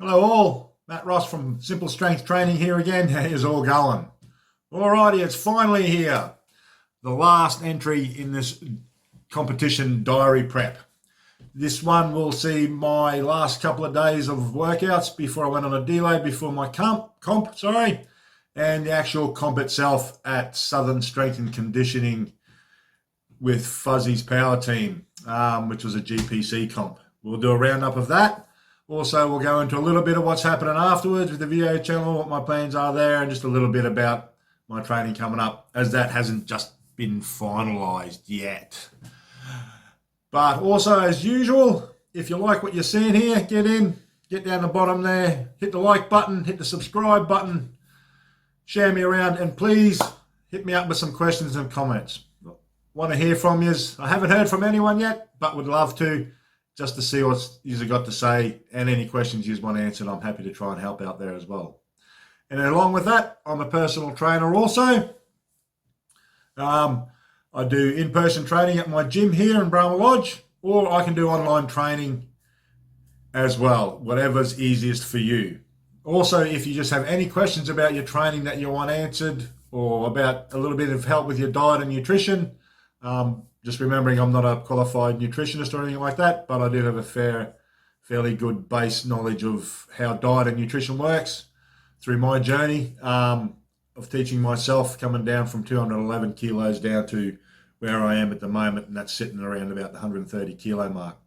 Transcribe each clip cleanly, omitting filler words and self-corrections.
Hello all, Matt Ross from Simple Strength Training here again. How's all going? Alrighty, it's finally here. The last entry in this competition diary prep. This one will see my last couple of days of workouts before I went on a deload before my comp, and the actual comp itself at Southern Strength and Conditioning with Fuzzy's Power Team, which was a GPC comp. We'll do a roundup of that. Also, we'll go into a little bit of what's happening afterwards with the video channel, what my plans are there, and just a little bit about my training coming up, as that hasn't just been finalised yet. But also, as usual, if you like what you're seeing here, get down the bottom there, hit the like button, hit the subscribe button, share me around, and please hit me up with some questions and comments. Want to hear from you. I haven't heard from anyone yet, but would love to, just to see what you've got to say, and any questions you want answered. I'm happy to try and help out there as well. And along with that, I'm a personal trainer also. I do in-person training at my gym here in Brahma Lodge, or I can do online training as well, whatever's easiest for you. Also, if you just have any questions about your training that you want answered, or about a little bit of help with your diet and nutrition, just remembering I'm not a qualified nutritionist or anything like that, but I do have a fairly good base knowledge of how diet and nutrition works through my journey of teaching myself, coming down from 211 kilos down to where I am at the moment, and that's sitting around about the 130 kilo mark,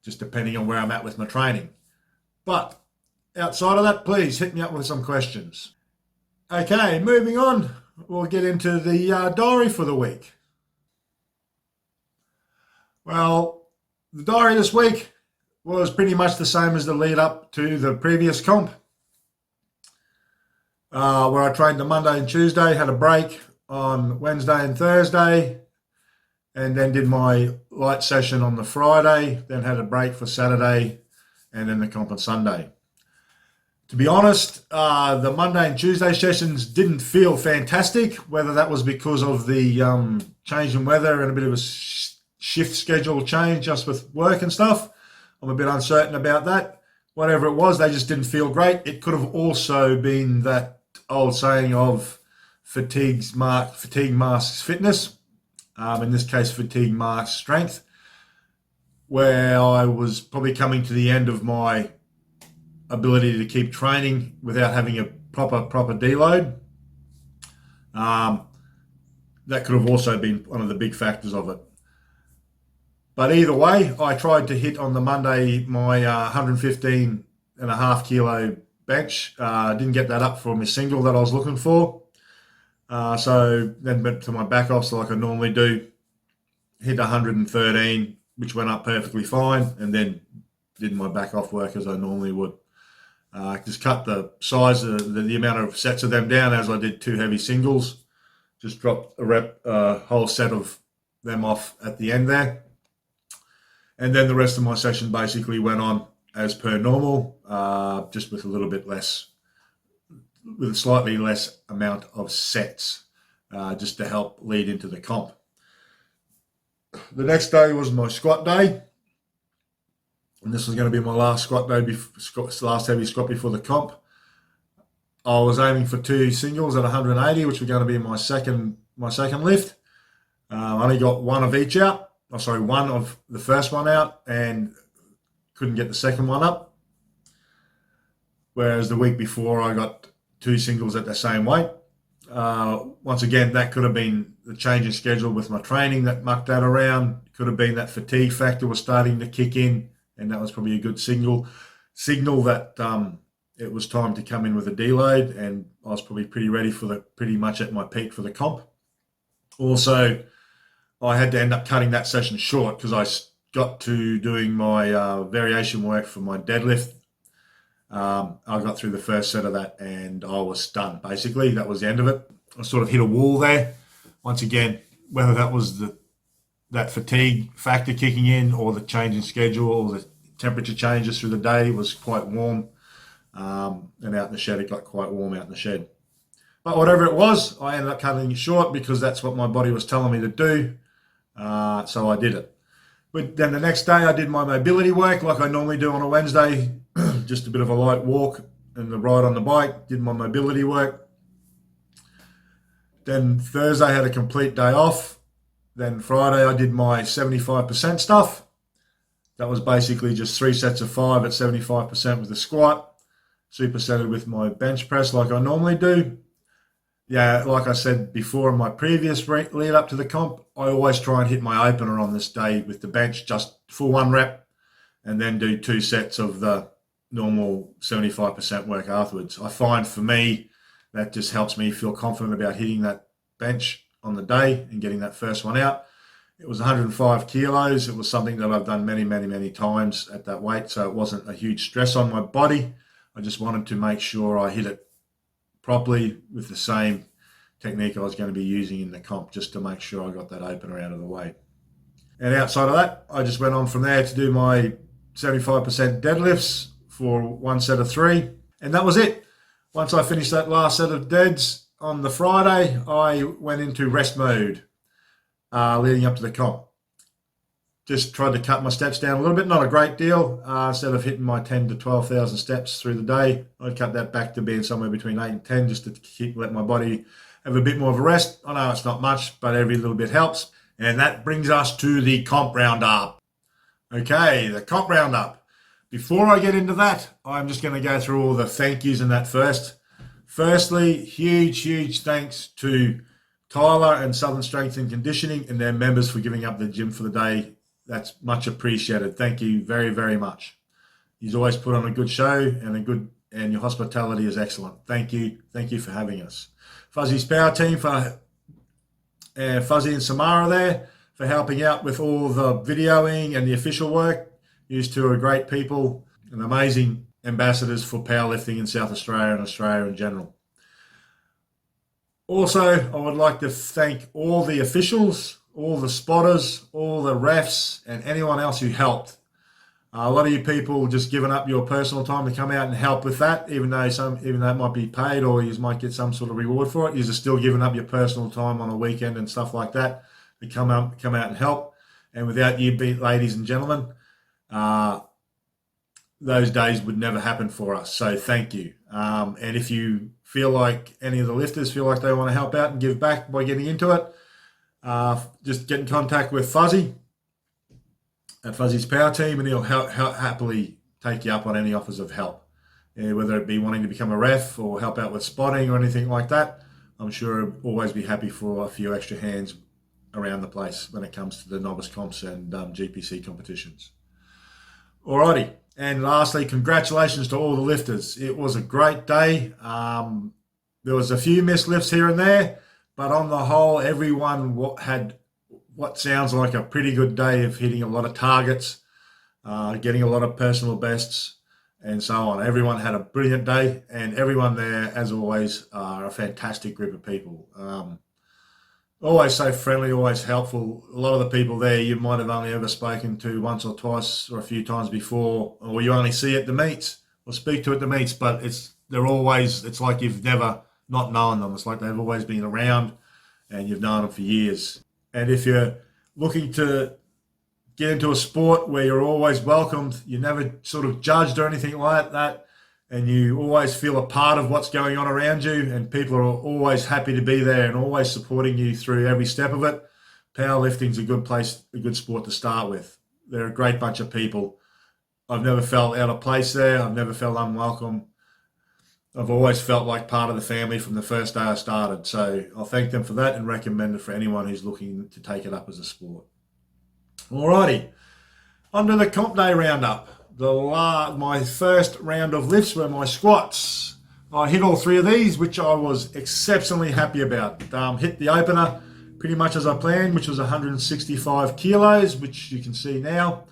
just depending on where I'm at with my training. But outside of that, please hit me up with some questions. Okay, moving on, we'll get into the diary for the week. Well, the diary this week was pretty much the same as the lead up to the previous comp, where I trained on Monday and Tuesday, had a break on Wednesday and Thursday, and then did my light session on the Friday, then had a break for Saturday, and then the comp on Sunday. To be honest, the Monday and Tuesday sessions didn't feel fantastic, whether that was because of the change in weather and a bit of a shift schedule change just with work and stuff. I'm a bit uncertain about that. Whatever it was, they just didn't feel great. It could have also been that old saying of fatigue masks fitness. In this case, fatigue masks strength, where I was probably coming to the end of my ability to keep training without having a proper deload. That could have also been one of the big factors of it. But either way, I tried to hit on the Monday my 115.5 kilo bench. Didn't get that up for my single that I was looking for. So then went to my back offs like I normally do. Hit 113, which went up perfectly fine, and then did my back off work as I normally would. Just cut the size, the amount of sets of them down as I did 2 heavy singles. Just dropped a whole set of them off at the end there. And then the rest of my session basically went on as per normal, just with a slightly less amount of sets, just to help lead into the comp. The next day was my squat day, and this was going to be my last squat day, last heavy squat before the comp. I was aiming for 2 singles at 180, which were going to be my second lift. I only got one of each out. One of the first one out, and couldn't get the second one up. Whereas the week before I got 2 singles at the same weight. Once again, that could have been the change in schedule with my training that mucked that around. It could have been that fatigue factor was starting to kick in, and that was probably a good signal that it was time to come in with a deload, and I was probably pretty much at my peak for the comp. Also, I had to end up cutting that session short because I got to doing my variation work for my deadlift. I got through the first set of that and I was done. Basically, that was the end of it. I sort of hit a wall there. Once again, whether that was that fatigue factor kicking in, or the change in schedule, or the temperature changes through the day, was quite warm. And out in the shed, it got quite warm out in the shed. But whatever it was, I ended up cutting it short because that's what my body was telling me to do. So I did it. But then the next day I did my mobility work like I normally do on a Wednesday just a bit of a light walk and the ride on the bike, did my mobility work. Then Thursday I had a complete day off. Then Friday I did my 75% stuff. That was basically just 3 sets of 5 at 75% with the squat, supersetted with my bench press like I normally do. Yeah, like I said before in my previous lead up to the comp, I always try and hit my opener on this day with the bench just for 1 rep and then do 2 sets of the normal 75% work afterwards. I find for me, that just helps me feel confident about hitting that bench on the day and getting that first one out. It was 105 kilos. It was something that I've done many, many, many times at that weight, so it wasn't a huge stress on my body. I just wanted to make sure I hit it properly with the same technique I was going to be using in the comp, just to make sure I got that opener out of the way. And outside of that, I just went on from there to do my 75% deadlifts for 1 set of 3. And that was it. Once I finished that last set of deads on the Friday, I went into rest mode leading up to the comp. Just tried to cut my steps down a little bit, not a great deal. Instead of hitting my 10 to 12,000 steps through the day, I'd cut that back to being somewhere between 8 and 10 just to let my body have a bit more of a rest. I know it's not much, but every little bit helps. And that brings us to the comp roundup. Okay, the comp roundup. Before I get into that, I'm just going to go through all the thank yous in that first. Firstly, huge thanks to Tyler and Southern Strength and Conditioning and their members for giving up the gym for the day. That's much appreciated. Thank you very, very much. He's always put on a good show and your hospitality is excellent. Thank you. Thank you for having us. Fuzzy's Power Team for Fuzzy and Samara there for helping out with all the videoing and the official work. You two are great people and amazing ambassadors for powerlifting in South Australia and Australia in general. Also, I would like to thank all the officials, all the spotters, all the refs, and anyone else who helped. A lot of you people just giving up your personal time to come out and help with that, even though it might be paid or you might get some sort of reward for it. You're still giving up your personal time on a weekend and stuff like that to come out and help. And without you, ladies and gentlemen, those days would never happen for us. So thank you. And if you feel like any of the lifters feel like they want to help out and give back by getting into it, just get in contact with Fuzzy at Fuzzy's Power Team, and he'll happily take you up on any offers of help, whether it be wanting to become a ref or help out with spotting or anything like that. I'm sure he'll always be happy for a few extra hands around the place when it comes to the novice comps and GPC competitions. Alrighty, and lastly, congratulations to all the lifters. It was a great day. There was a few missed lifts here and there, but on the whole, everyone had what sounds like a pretty good day of hitting a lot of targets, getting a lot of personal bests, and so on. Everyone had a brilliant day, and everyone there, as always, are a fantastic group of people. Always so friendly, always helpful. A lot of the people there you might have only ever spoken to once or twice or a few times before, or you only see at the meets or speak to at the meets, but it's like you've never not known them. It's like they've always been around and you've known them for years. And if you're looking to get into a sport where you're always welcomed, you're never sort of judged or anything like that, and you always feel a part of what's going on around you, and people are always happy to be there and always supporting you through every step of it, powerlifting's a good sport to start with. They're a great bunch of people. I've never felt out of place there. I've never felt unwelcome. I've always felt like part of the family from the first day I started. So I'll thank them for that and recommend it for anyone who's looking to take it up as a sport. Alrighty, on to the comp day roundup. My first round of lifts were my squats. I hit all 3 of these, which I was exceptionally happy about. Hit the opener pretty much as I planned, which was 165 kilos, which you can see now,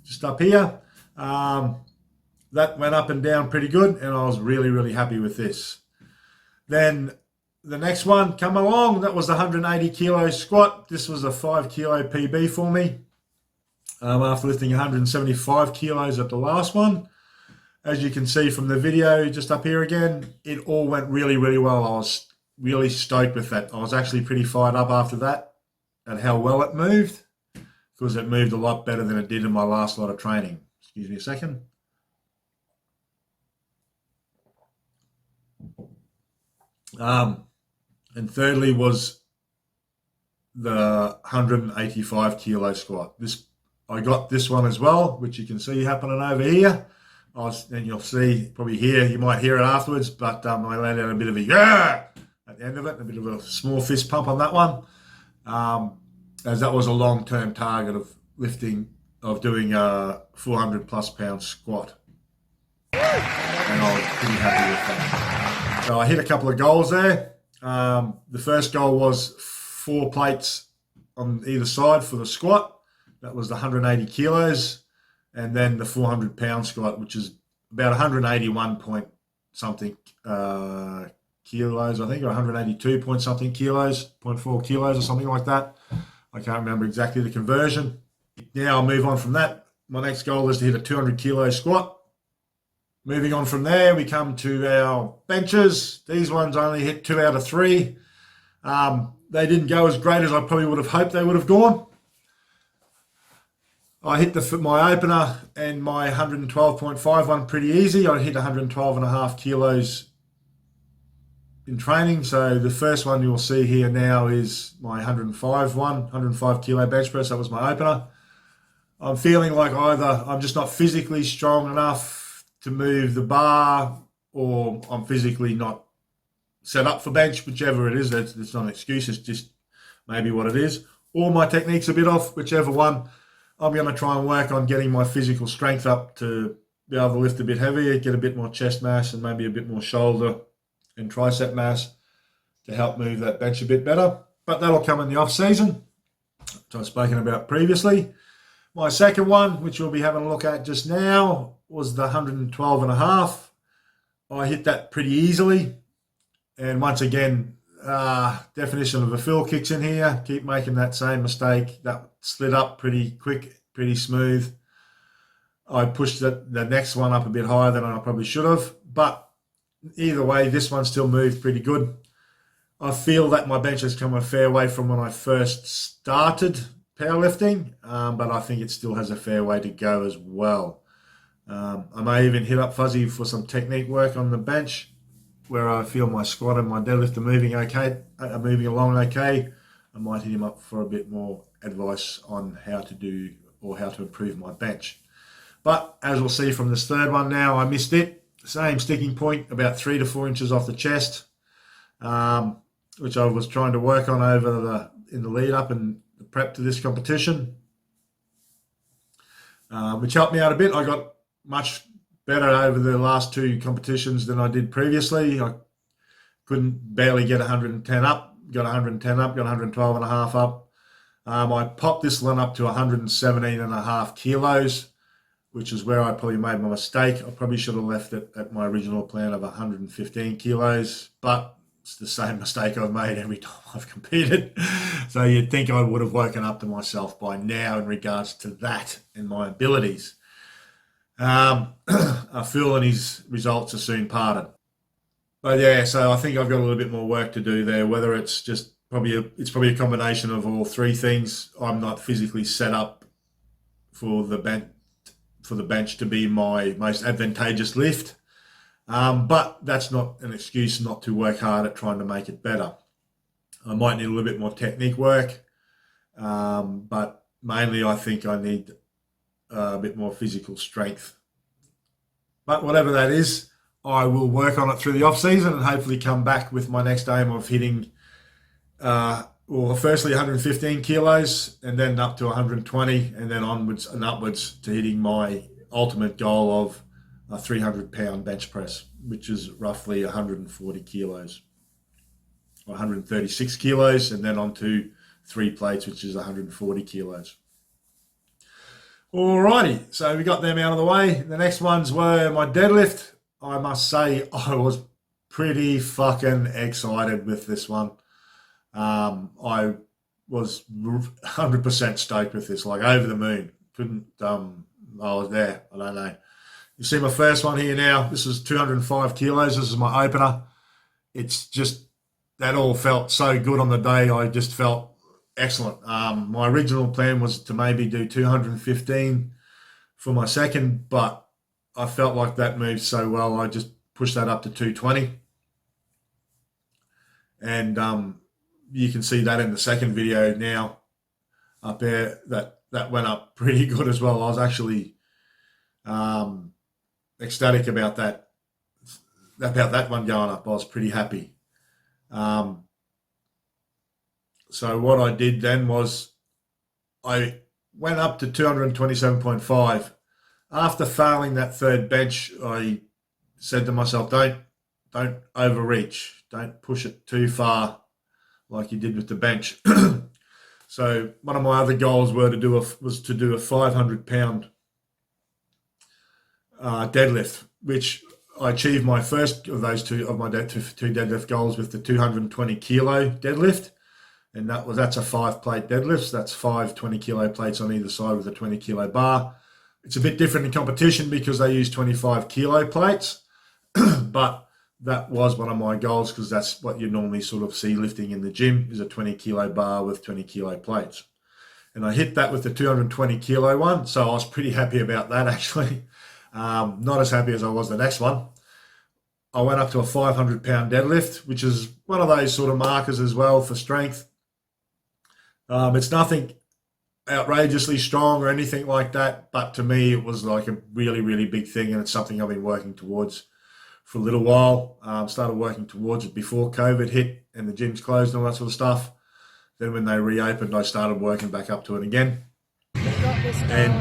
just up here. That went up and down pretty good, and I was really, really happy with this. Then the next one come along, that was the 180 kilo squat. This was a 5 kilo PB for me. After lifting 175 kilos at the last one. As you can see from the video just up here again, it all went really, really well. I was really stoked with that. I was actually pretty fired up after that at how well it moved, because it moved a lot better than it did in my last lot of training. Excuse me a second. And thirdly was the 185 kilo squat. I got this one as well, which you can see happening over here. And you'll see, probably you might hear it afterwards, but I let out a bit of a yeah at the end of it, a bit of a small fist pump on that one, as that was a long-term target of doing a 400 plus pound squat. And I was pretty happy with that. So I hit a couple of goals there. The first goal was 4 plates on either side for the squat. That was the 180 kilos. And then the 400 pound squat, which is about 181 point something kilos, I think, or 182 point something kilos, 0.4 kilos or something like that. I can't remember exactly the conversion. Now I'll move on from that. My next goal is to hit a 200 kilo squat. Moving on from there, we come to our benches. These ones only hit 2 out of 3. They didn't go as great as I probably would have hoped they would have gone. I hit my opener and my 112.5 one pretty easy. I hit 112.5 kilos in training. So the first one you'll see here now is my 105 kilo bench press. That was my opener. I'm feeling like either I'm just not physically strong enough to move the bar, or I'm physically not set up for bench, whichever it is. That's not an excuse. It's just maybe what it is. Or my technique's a bit off, whichever one. I'm going to try and work on getting my physical strength up to be able to lift a bit heavier, get a bit more chest mass and maybe a bit more shoulder and tricep mass to help move that bench a bit better. But that'll come in the off season, which I've spoken about previously. My second one, which we'll be having a look at just now, was the 112.5. I hit that pretty easily. And once again, definition of a fill kicks in here. Keep making that same mistake. That slid up pretty quick, pretty smooth. I pushed the next one up a bit higher than I probably should have. But either way, this one still moved pretty good. I feel that my bench has come a fair way from when I first started powerlifting, but I think it still has a fair way to go as well. I may even hit up Fuzzy for some technique work on the bench, where I feel my squat and my deadlift are moving along okay. I might hit him up for a bit more advice on how to do or how to improve my bench. But as we'll see from this third one now, I missed it. Same sticking point, about 3 to 4 inches off the chest, which I was trying to work on in the lead up and the prep to this competition, which helped me out a bit. I got much better over the last 2 competitions than I did previously. I couldn't barely get 110 up, got 110 up, got 112.5 up. I popped this one up to 117.5 kilos, which is where I probably made my mistake. I probably should have left it at my original plan of 115 kilos, but it's the same mistake I've made every time I've competed. So you'd think I would have woken up to myself by now in regards to that and my abilities. Phil and his results are soon parted. But yeah, so I think I've got a little bit more work to do there, whether it's just probably a combination of all 3 things. I'm not physically set up for the bench to be my most advantageous lift. But that's not an excuse not to work hard at trying to make it better. I might need a little bit more technique work, but mainly I think I need a bit more physical strength. But whatever that is, I will work on it through the off season and hopefully come back with my next aim of hitting, firstly 115 kilos and then up to 120 and then onwards and upwards to hitting my ultimate goal of a 300 pound bench press, which is roughly 140 kilos, 136 kilos, and then onto 3 plates, which is 140 kilos. Alrighty, so we got them out of the way. The next ones were my deadlift. I must say I was pretty fucking excited with this one. I was 100% stoked with this, like over the moon. I was there, I don't know. You see my first one here now. This is 205 kilos. This is my opener. It's just, that all felt so good on the day. I just felt excellent. My original plan was to maybe do 215 for my second, but I felt like that moved so well, I just pushed that up to 220. And you can see that in the second video now up there, that went up pretty good as well. I was actually ecstatic about that one going up. I was pretty happy. So what I did then was I went up to 227.5. After failing that third bench, I said to myself, don't overreach. Don't push it too far like you did with the bench. So one of my other goals was to do a 500-pound deadlift, which I achieved my first of those two deadlift goals with the 220 kilo deadlift. And that's a 5-plate deadlift. So that's 5 20-kilo plates on either side with a 20-kilo bar. It's a bit different in competition because they use 25-kilo plates, but that was one of my goals because that's what you normally sort of see lifting in the gym, is a 20-kilo bar with 20-kilo plates. And I hit that with the 220-kilo one, so I was pretty happy about that actually. Not as happy as I was the next one. I went up to a 500-pound deadlift, which is one of those sort of markers as well for strength. It's nothing outrageously strong or anything like that, but to me it was like a really, really big thing, and it's something I've been working towards for a little while. Started working towards it before COVID hit and the gyms closed and all that sort of stuff. Then when they reopened, I started working back up to it again. And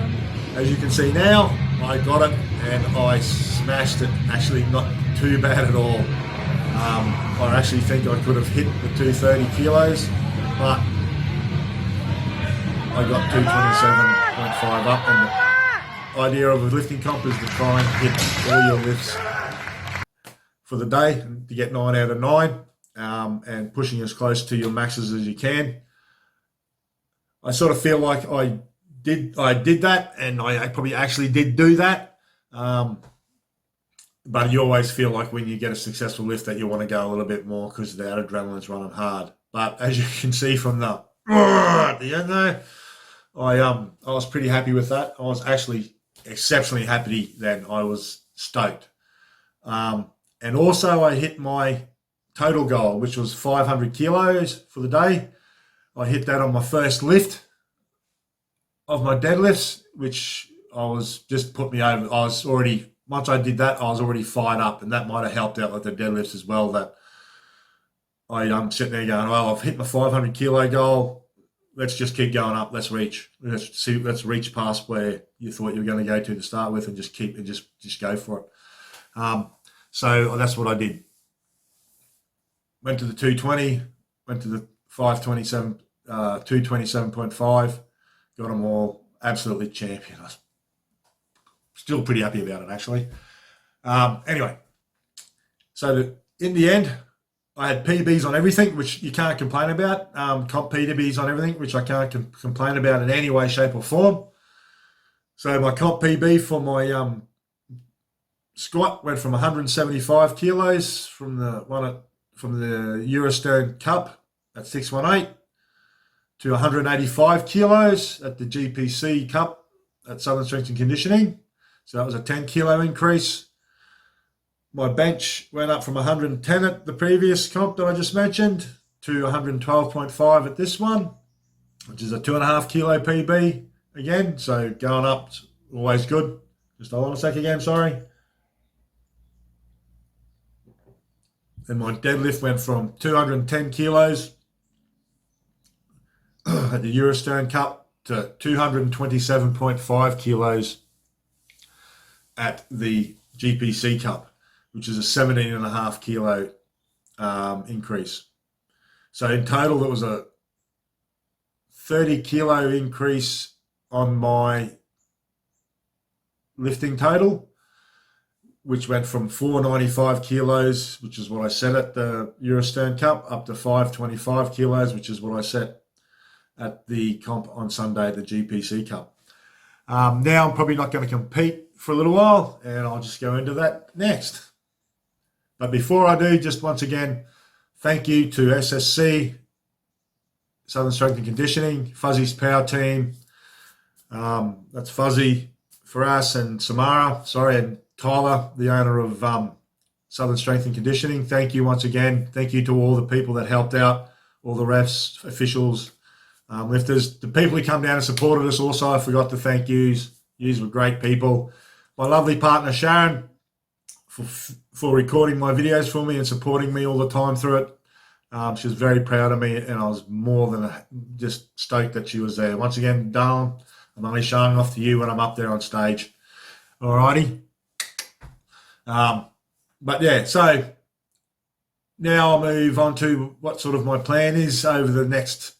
as you can see now, I got it and I smashed it. Actually, not too bad at all. I actually think I could have hit the 230 kilos, but I got 227.5 up, and the idea of a lifting comp is to try and hit all your lifts for the day and to get 9 out of 9, and pushing as close to your maxes as you can. I sort of feel like I did that, and I probably actually did do that. But you always feel like when you get a successful lift that you want to go a little bit more because that adrenaline's running hard. But as you can see from the at the end there, I was pretty happy with that. I was actually exceptionally happy then. I was stoked. And also I hit my total goal, which was 500 kilos for the day. I hit that on my first lift of my deadlifts, which just put me over. Once I did that, I was already fired up, and that might have helped out with the deadlifts as well, that I'm sitting there going, well, I've hit my 500 kilo goal. Let's just keep going up. Let's reach. Let's reach past where you thought you were going to go to start with, and just go for it. So that's what I did. Went to the 220, went to the 527, 227.5, got them all. Absolutely champion. I was still pretty happy about it, actually. Anyway, so in the end, I had PBs on everything, which you can't complain about. Comp PBs on everything, which I can't complain about in any way, shape, or form. So my comp PB for my squat went from 175 kilos from the Eurostern Cup at 618 to 185 kilos at the GPC Cup at Southern Strength and Conditioning. So that was a 10 kilo increase. My bench went up from 110 at the previous comp that I just mentioned to 112.5 at this one, which is a 2.5 kilo PB again. So going up, always good. Just hold on a sec again, sorry. And my deadlift went from 210 kilos at the Eurostern Cup to 227.5 kilos at the GPC Cup, which is a 17.5 kilo increase. So in total, there was a 30 kilo increase on my lifting total, which went from 495 kilos, which is what I set at the Eurostern Cup, up to 525 kilos, which is what I set at the comp on Sunday at the GPC Cup. Now I'm probably not going to compete for a little while, and I'll just go into that next. But before I do, just once again, thank you to SSC, Southern Strength and Conditioning, Fuzzy's Power Team. That's Fuzzy for us, and Samara, and Tyler, the owner of Southern Strength and Conditioning. Thank you once again. Thank you to all the people that helped out, all the refs, officials, lifters, the people who come down and supported us. Also, I forgot to thank yous. Yous were great people. My lovely partner Sharon for recording my videos for me and supporting me all the time through it. She was very proud of me, and I was more than just stoked that she was there. Once again, darling, I'm only showing off to you when I'm up there on stage. Alrighty. But yeah, so now I'll move on to what sort of my plan is over the next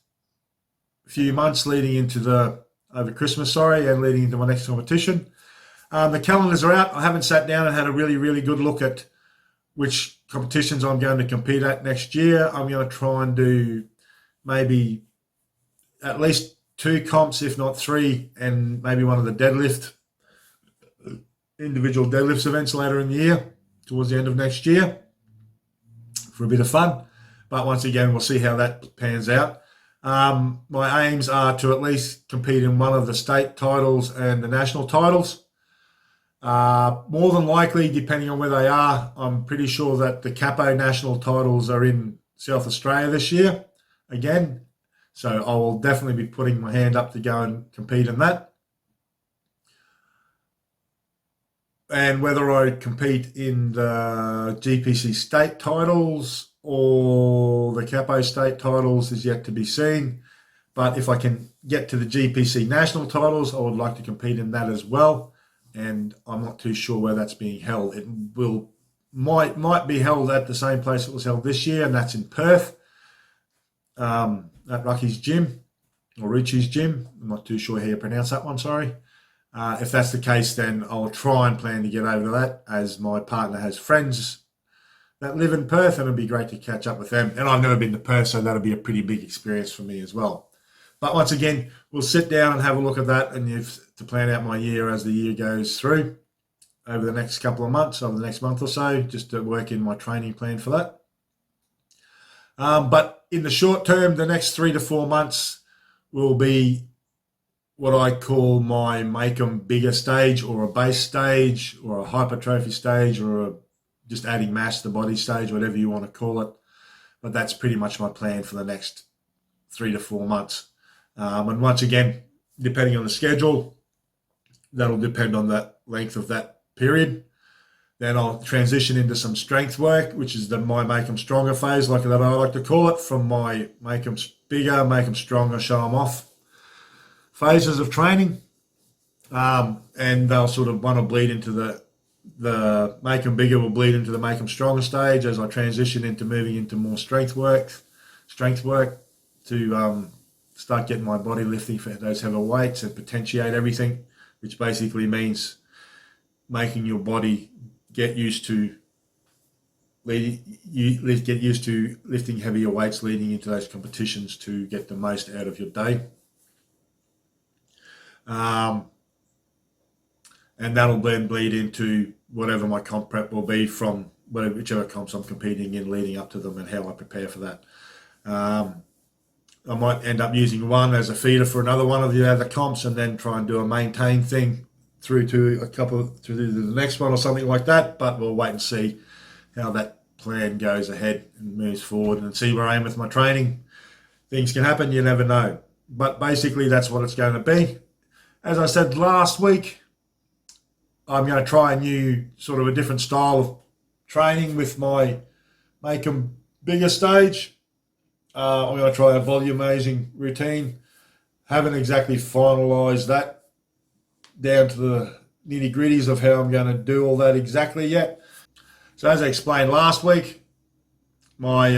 few months leading into over Christmas, and leading into my next competition. The calendars are out. I haven't sat down and had a really, really good look at which competitions I'm going to compete at next year. I'm going to try and do maybe at least 2 comps, if not 3, and maybe one of the individual deadlifts events later in the year, towards the end of next year, for a bit of fun. But once again, we'll see how that pans out. My aims are to at least compete in one of the state titles and the national titles. More than likely, depending on where they are, I'm pretty sure that the Capo national titles are in South Australia this year again. So I will definitely be putting my hand up to go and compete in that. And whether I compete in the GPC state titles or the Capo state titles is yet to be seen. But if I can get to the GPC national titles, I would like to compete in that as well. And I'm not too sure where that's being held. It might be held at the same place it was held this year, and that's in Perth, at Rucky's gym, or Ruchi's gym. I'm not too sure how you pronounce that one, sorry. If that's the case, then I'll try and plan to get over to that, as my partner has friends that live in Perth, and it'd be great to catch up with them. And I've never been to Perth, so that'll be a pretty big experience for me as well. But once again, we'll sit down and have a look at that, and to plan out my year as the year goes through over the next couple of months, over the next month or so, just to work in my training plan for that. But in the short term, the next 3 to 4 months will be what I call my make 'em bigger stage, or a base stage, or a hypertrophy stage, or just adding mass to the body stage, whatever you want to call it. But that's pretty much my plan for the next 3 to 4 months. And once again, depending on the schedule, that'll depend on the length of that period. Then I'll transition into some strength work, which is my make 'em stronger phase, like that I like to call it, from my make 'em bigger, make 'em stronger, show 'em off phases of training. And they'll sort of want to bleed into the make 'em bigger will bleed into the make 'em stronger stage as I transition into moving into more strength work to start getting my body lifting for those heavier weights and potentiate everything, which basically means making your body get used to lifting heavier weights leading into those competitions to get the most out of your day. And that'll then bleed into whatever my comp prep will be from whichever comps I'm competing in leading up to them, and how I prepare for that. I might end up using one as a feeder for another one of the other comps, and then try and do a maintain thing through to the next one or something like that. But we'll wait and see how that plan goes ahead and moves forward, and see where I am with my training. Things can happen, you never know. But basically, that's what it's going to be. As I said last week, I'm going to try a new sort of a different style of training with my make 'em bigger stage. I'm going to try a volumizing routine. Haven't exactly finalised that down to the nitty gritties of how I'm going to do all that exactly yet. So as I explained last week, my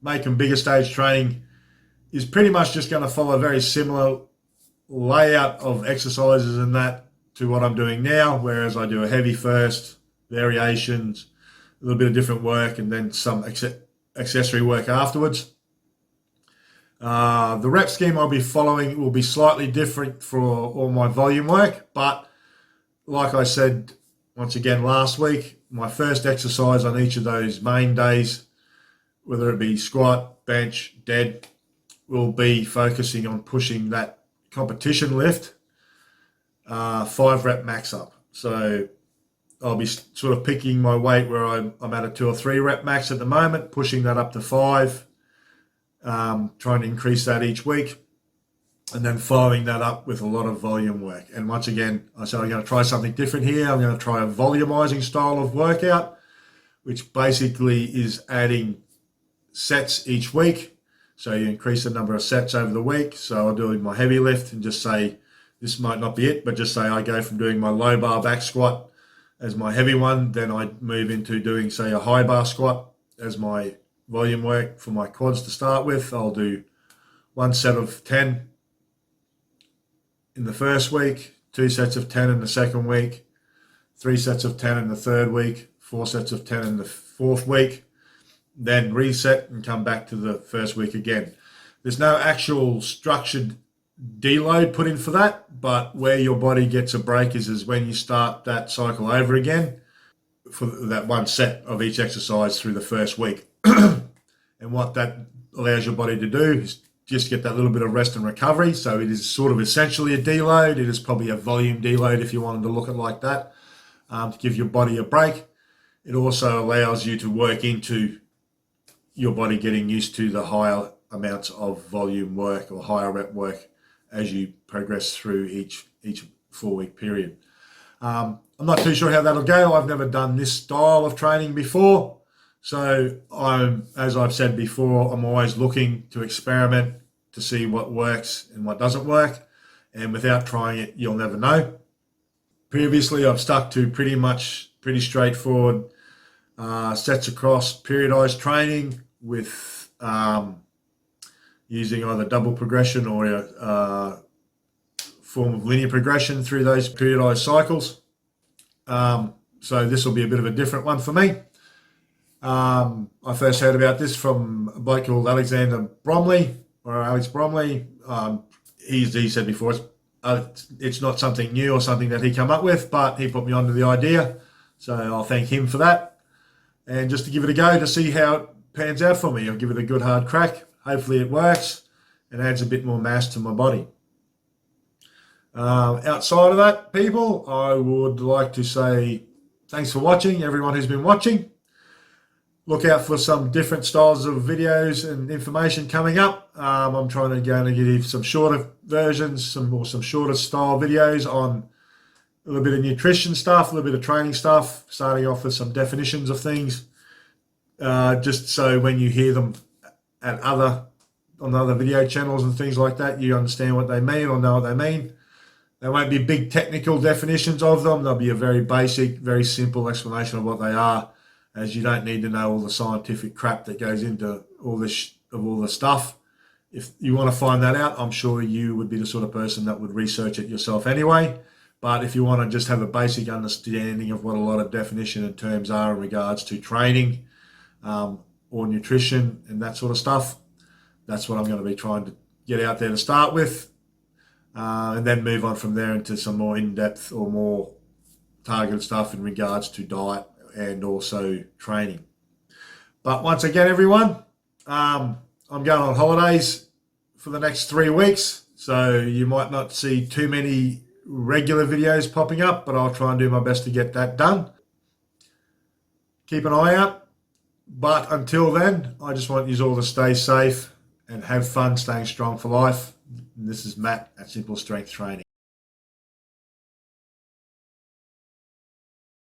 make 'em bigger stage training is pretty much just going to follow a very similar layout of exercises and that to what I'm doing now, whereas I do a heavy first, variations, a little bit of different work, and then some accessory work afterwards. The rep scheme I'll be following will be slightly different for all my volume work, but like I said once again last week, my first exercise on each of those main days, whether it be squat, bench, dead, will be focusing on pushing that competition lift 5 rep max up. So I'll be sort of picking my weight where I'm at a 2 or 3 rep max at the moment, pushing that up to 5, trying to increase that each week, and then following that up with a lot of volume work. And once again, I said I'm going to try something different here. I'm going to try a volumizing style of workout, which basically is adding sets each week. So you increase the number of sets over the week. So I'll do my heavy lift and just say, this might not be it, but just say I go from doing my low bar back squat as my heavy one, then I move into doing, say, a high bar squat as my volume work for my quads to start with. I'll do 1 set of 10 in the first week, 2 sets of 10 in the second week, 3 sets of 10 in the third week, 4 sets of 10 in the fourth week, then reset and come back to the first week again. There's no actual structured deload put in for that, but where your body gets a break is when you start that cycle over again for that 1 set of each exercise through the first week. And what that allows your body to do is just get that little bit of rest and recovery. So it is sort of essentially a deload. It is probably a volume deload if you wanted to look at it like that, to give your body a break. It also allows you to work into your body getting used to the higher amounts of volume work or higher rep work as you progress through each 4-week period. I'm not too sure how that'll go. I've never done this style of training before. So as I've said before, I'm always looking to experiment to see what works and what doesn't work. And without trying it, you'll never know. Previously, I've stuck to pretty straightforward sets across periodized training with using either double progression or a form of linear progression through those periodized cycles. So this will be a bit of a different one for me. I first heard about this from a bloke called Alexander Bromley, or Alex Bromley. He said before, it's not something new or something that he came up with, but he put me onto the idea. So I'll thank him for that. And just to give it a go to see how it pans out for me. I'll give it a good hard crack. Hopefully it works and adds a bit more mass to my body. Outside of that, people, I would like to say thanks for watching, everyone who's been watching. Look out for some different styles of videos and information coming up. I'm trying to go and give you some shorter versions, some shorter style videos on a little bit of nutrition stuff, a little bit of training stuff, starting off with some definitions of things, just so when you hear them on other video channels and things like that, you understand what they mean or know what they mean. There won't be big technical definitions of them. There'll be a very basic, very simple explanation of what they are, as you don't need to know all the scientific crap that goes into all the stuff. If you want to find that out, I'm sure you would be the sort of person that would research it yourself anyway. But if you want to just have a basic understanding of what a lot of definition and terms are in regards to training or nutrition and that sort of stuff, that's what I'm going to be trying to get out there to start with, and then move on from there into some more in-depth or more targeted stuff in regards to diet and also training. But once again, everyone, I'm going on holidays for the next 3 weeks, so you might not see too many regular videos popping up, but I'll try and do my best to get that done. Keep an eye out. But until then, I just want you all to stay safe and have fun staying strong for life. And this is Matt at Simple Strength Training.